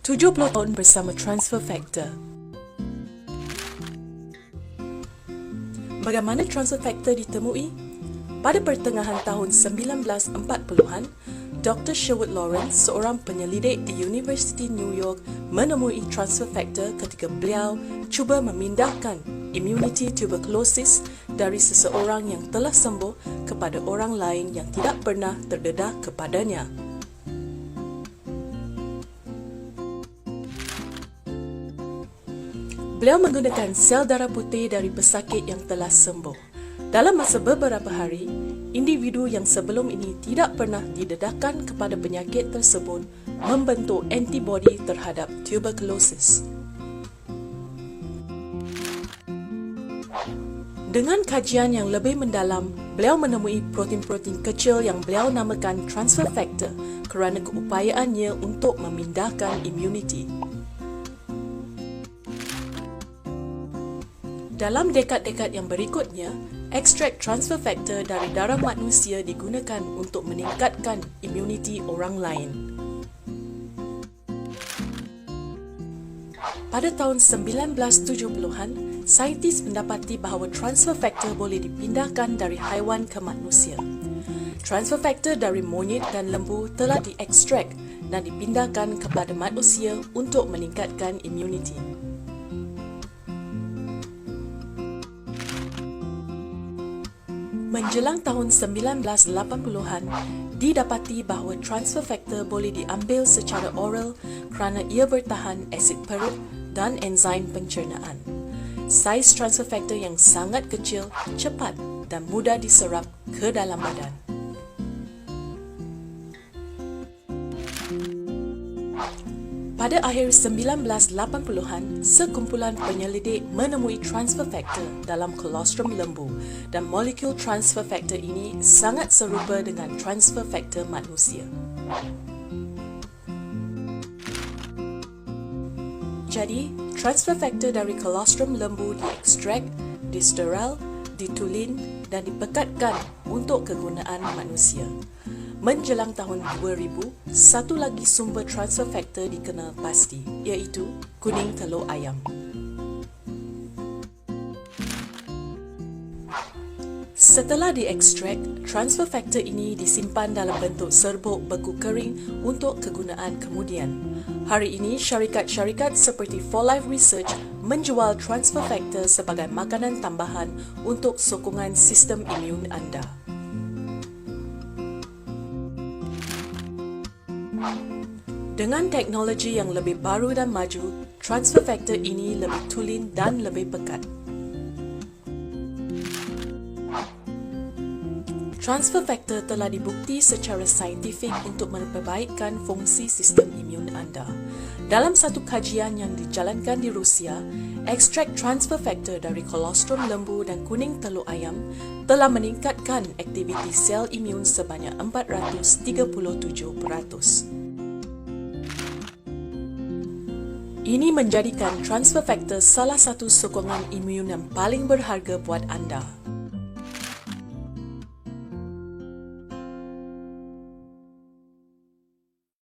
70 tahun bersama Transfer Factor. Bagaimana Transfer Factor ditemui? Pada pertengahan tahun 1940-an, Dr. Sherwood Lawrence, seorang penyelidik di University New York, menemui Transfer Factor ketika beliau cuba memindahkan immunity tuberculosis dari seseorang yang telah sembuh kepada orang lain yang tidak pernah terdedah kepadanya. Beliau menggunakan sel darah putih dari pesakit yang telah sembuh. Dalam masa beberapa hari, individu yang sebelum ini tidak pernah didedahkan kepada penyakit tersebut membentuk antibodi terhadap tuberculosis. Dengan kajian yang lebih mendalam, beliau menemui protein-protein kecil yang beliau namakan transfer factor kerana keupayaannya untuk memindahkan immunity. Dalam dekad-dekad yang berikutnya, ekstrak transfer factor dari darah manusia digunakan untuk meningkatkan immunity orang lain. Pada tahun 1970-an, saintis mendapati bahawa transfer factor boleh dipindahkan dari haiwan ke manusia. Transfer factor dari monyet dan lembu telah diekstrak dan dipindahkan kepada manusia untuk meningkatkan immunity. Menjelang tahun 1980-an, didapati bahawa transfer factor boleh diambil secara oral kerana ia bertahan asid perut dan enzim pencernaan. Saiz transfer factor yang sangat kecil, cepat dan mudah diserap ke dalam badan. Pada akhir 1980-an, sekumpulan penyelidik menemui transfer factor dalam kolostrum lembu dan molekul transfer factor ini sangat serupa dengan transfer factor manusia. Jadi, transfer factor dari kolostrum lembu diekstrak, disteril, ditulin dan dipekatkan untuk kegunaan manusia. Menjelang tahun 2000, satu lagi sumber transfer factor dikenal pasti, iaitu kuning telur ayam. Setelah diekstrak, transfer factor ini disimpan dalam bentuk serbuk beku kering untuk kegunaan kemudian. Hari ini, syarikat-syarikat seperti 4Life Research menjual transfer factor sebagai makanan tambahan untuk sokongan sistem imun anda. Dengan teknologi yang lebih baru dan maju, transfer factor ini lebih tulen dan lebih pekat. Transfer factor telah dibukti secara saintifik untuk memperbaikkan fungsi sistem imun anda. Dalam satu kajian yang dijalankan di Rusia, ekstrak transfer factor dari kolostrum lembu dan kuning telur ayam telah meningkatkan aktiviti sel imun sebanyak 437%. Ini menjadikan transfer factor salah satu sokongan imun yang paling berharga buat anda.